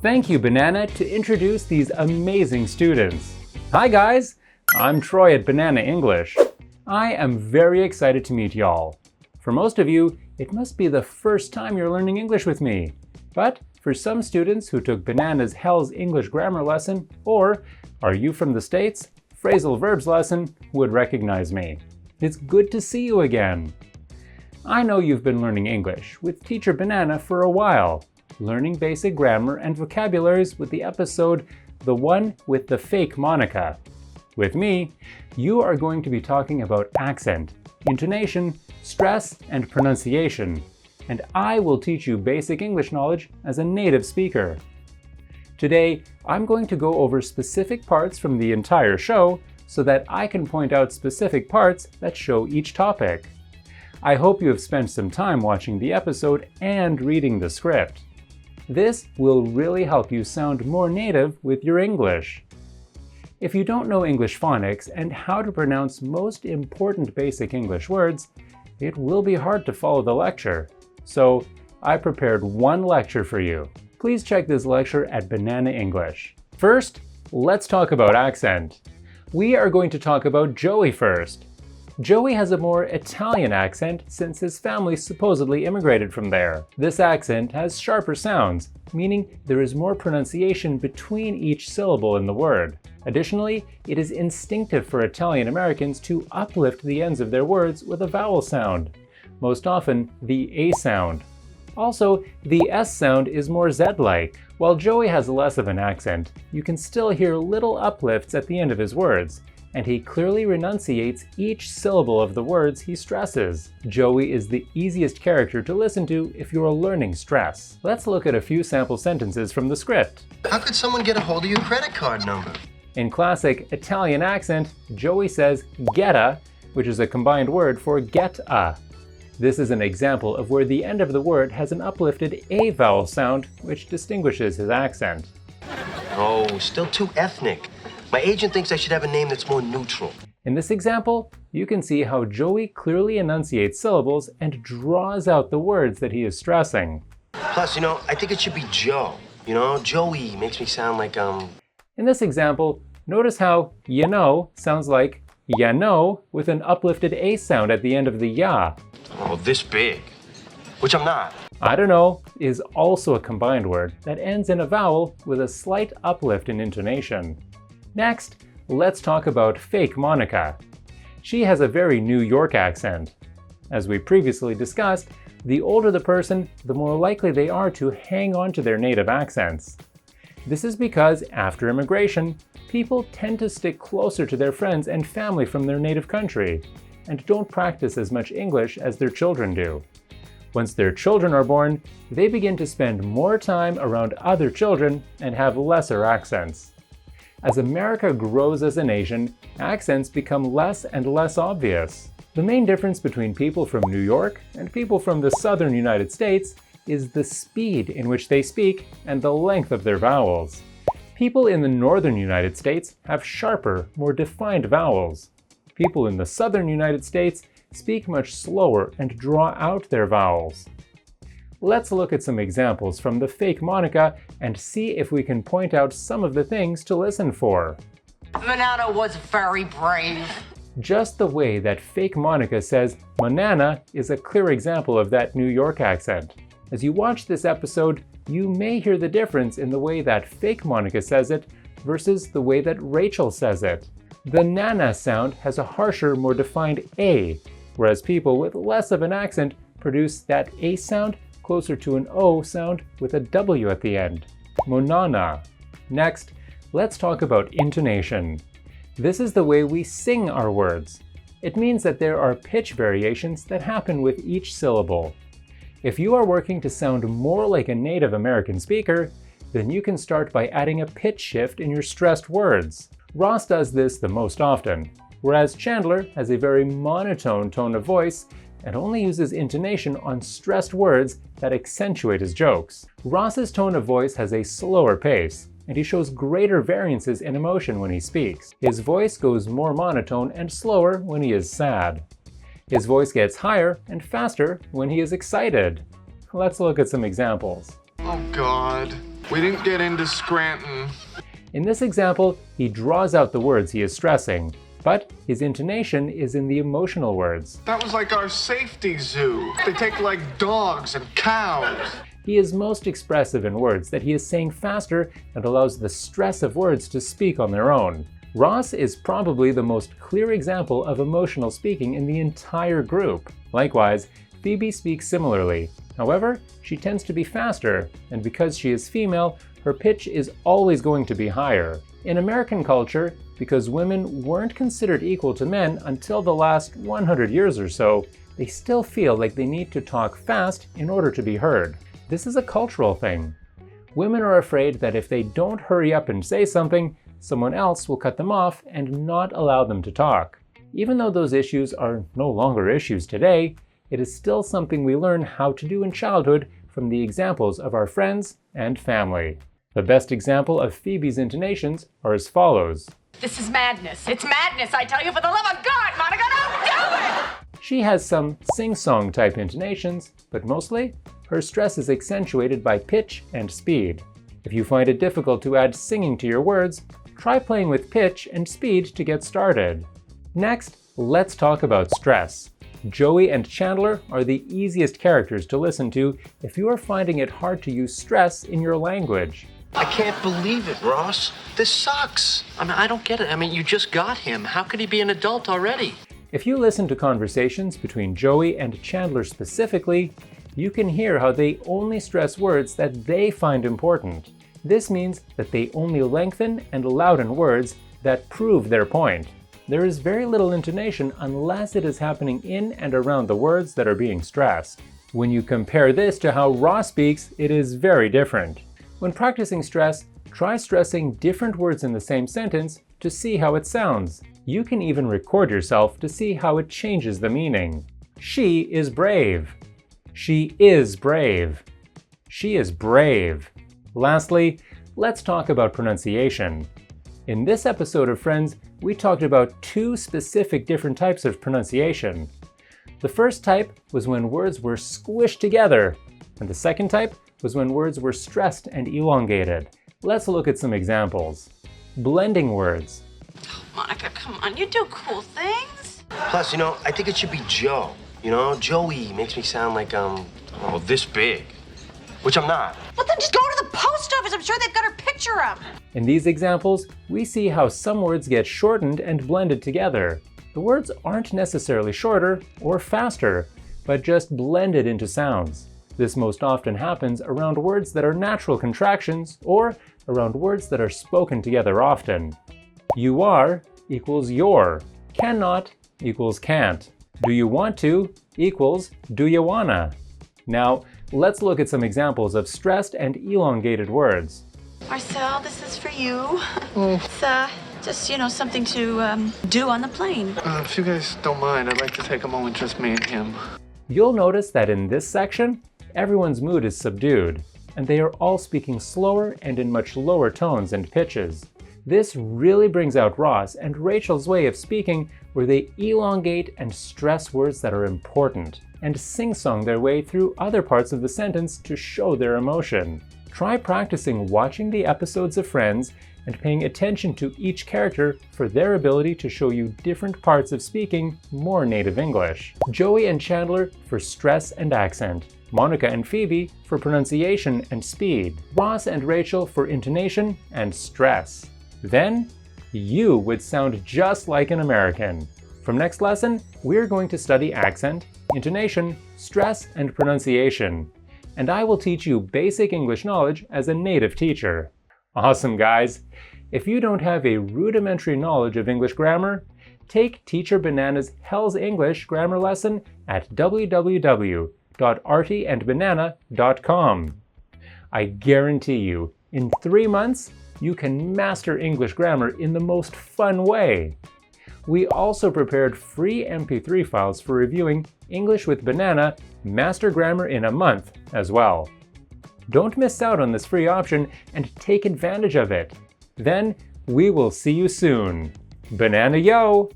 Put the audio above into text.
Thank you, Banana, to introduce these amazing students. Hi guys, I'm Troy at Banana English. I am very excited to meet y'all. For most of you, it must be the first time you're learning English with me. But for some students who took Banana's Hell's English grammar lesson, or Are You from the States? Phrasal verbs lesson, would recognize me. It's good to see you again. I know you've been learning English with Teacher Banana for a while, learning basic grammar and vocabularies with the episode The One with the Fake Monika. With me, you are going to be talking about accent, intonation, stress, and pronunciation, and I will teach you basic English knowledge as a native speaker. Today, I'm going to go over specific parts from the entire show so that I can point out specific parts that show each topic. I hope you have spent some time watching the episode and reading the script. This will really help you sound more native with your English. If you don't know English phonics and how to pronounce most important basic English words, it will be hard to follow the lecture. So, I prepared one lecture for you. Please check this lecture at Banana English. First, let's talk about accent. We are going to talk about Joey first. Joey has a more Italian accent since his family supposedly immigrated from there. This accent has sharper sounds, meaning there is more pronunciation between each syllable in the word. Additionally, it is instinctive for Italian Americans to uplift the ends of their words with a vowel sound, most often the A sound. Also, the S sound is more Z-like. While Joey has less of an accent, you can still hear little uplifts at the end of his words, and he clearly renunciates each syllable of the words he stresses. Joey is the easiest character to listen to if you are learning stress. Let's look at a few sample sentences from the script. How could someone get a hold of your credit card number? In classic Italian accent, Joey says getta, which is a combined word for get-a. This is an example of where the end of the word has an uplifted A vowel sound, which distinguishes his accent. Oh, still too ethnic. My agent thinks I should have a name that's more neutral. In this example, you can see how Joey clearly enunciates syllables and draws out the words that he is stressing. Plus, I think it should be Joe. Joey makes me sound like, In this example, notice how you know sounds like ya know with an uplifted A sound at the end of the ya. Oh, this big. Which I'm not. I don't know is also a combined word that ends in a vowel with a slight uplift in intonation. Next, let's talk about fake Monika. She has a very New York accent. As we previously discussed, the older the person, the more likely they are to hang on to their native accents. This is because after immigration, people tend to stick closer to their friends and family from their native country, and don't practice as much English as their children do. Once their children are born, they begin to spend more time around other children and have lesser accents. As America grows as a nation, accents become less and less obvious. The main difference between people from New York and people from the southern United States is the speed in which they speak and the length of their vowels. People in the northern United States have sharper, more defined vowels. People in the southern United States speak much slower and draw out their vowels. Let's look at some examples from the fake Monika and see if we can point out some of the things to listen for. Banana was very brave. Just the way that fake Monika says banana is a clear example of that New York accent. As you watch this episode, you may hear the difference in the way that fake Monika says it versus the way that Rachel says it. The nana sound has a harsher, more defined A, whereas people with less of an accent produce that A sound closer to an O sound with a W at the end. Monana. Next, let's talk about intonation. This is the way we sing our words. It means that there are pitch variations that happen with each syllable. If you are working to sound more like a native American speaker, then you can start by adding a pitch shift in your stressed words. Ross does this the most often, whereas Chandler has a very monotone tone of voice and only uses intonation on stressed words that accentuate his jokes. Ross's tone of voice has a slower pace, and he shows greater variances in emotion when he speaks. His voice goes more monotone and slower when he is sad. His voice gets higher and faster when he is excited. Let's look at some examples. Oh God. We didn't get into Scranton. In this example, he draws out the words he is stressing, but his intonation is in the emotional words. That was like our safety zoo. They take like dogs and cows. He is most expressive in words that he is saying faster and allows the stress of words to speak on their own. Ross is probably the most clear example of emotional speaking in the entire group. Likewise, Phoebe speaks similarly. However, she tends to be faster, and because she is female, her pitch is always going to be higher. In American culture, because women weren't considered equal to men until the last 100 years or so, they still feel like they need to talk fast in order to be heard. This is a cultural thing. Women are afraid that if they don't hurry up and say something, someone else will cut them off and not allow them to talk. Even though those issues are no longer issues today, it is still something we learn how to do in childhood from the examples of our friends and family. The best example of Phoebe's intonations are as follows. This is madness. It's madness, I tell you, for the love of God, Monica, don't do it! She has some sing-song type intonations, but mostly, her stress is accentuated by pitch and speed. If you find it difficult to add singing to your words, try playing with pitch and speed to get started. Next, let's talk about stress. Joey and Chandler are the easiest characters to listen to if you are finding it hard to use stress in your language. I can't believe it, Ross. This sucks. I mean, I don't get it. I mean, you just got him. How could he be an adult already? If you listen to conversations between Joey and Chandler specifically, you can hear how they only stress words that they find important. This means that they only lengthen and louden words that prove their point. There is very little intonation unless it is happening in and around the words that are being stressed. When you compare this to how Ross speaks, it is very different. When practicing stress, try stressing different words in the same sentence to see how it sounds. You can even record yourself to see how it changes the meaning. She is brave. She is brave. She is brave. Lastly, let's talk about pronunciation. In this episode of Friends, we talked about two specific different types of pronunciation. The first type was when words were squished together, and the second type was when words were stressed and elongated. Let's look at some examples. Blending words. Monica, come on, you do cool things. Plus, I think it should be Joe. Joey makes me sound like, this big. Which I'm not. Well, then just go to the post office. I'm sure they've got her picture up. In these examples, we see how some words get shortened and blended together. The words aren't necessarily shorter or faster, but just blended into sounds. This most often happens around words that are natural contractions or around words that are spoken together often. You are equals your. Cannot equals can't. Do you want to equals do you wanna. Now, let's look at some examples of stressed and elongated words. Marcel, this is for you. It's just, something to do on the plane. If you guys don't mind, I'd like to take a moment, just me and him. You'll notice that in this section, everyone's mood is subdued, and they are all speaking slower and in much lower tones and pitches. This really brings out Ross and Rachel's way of speaking, where they elongate and stress words that are important, and sing-song their way through other parts of the sentence to show their emotion. Try practicing watching the episodes of Friends and paying attention to each character for their ability to show you different parts of speaking more native English. Joey and Chandler for stress and accent. Monica and Phoebe for pronunciation and speed. Ross and Rachel for intonation and stress. Then, you would sound just like an American. From next lesson, we're going to study accent, intonation, stress, and pronunciation. And I will teach you basic English knowledge as a native teacher. Awesome, guys! If you don't have a rudimentary knowledge of English grammar, take Teacher Banana's Hell's English grammar lesson at www.artyandbanana.com. I guarantee you, in 3 months, you can master English grammar in the most fun way. We also prepared free MP3 files for reviewing English with Banana Master Grammar in a Month as well. Don't miss out on this free option and take advantage of it. Then we will see you soon. Banana yo!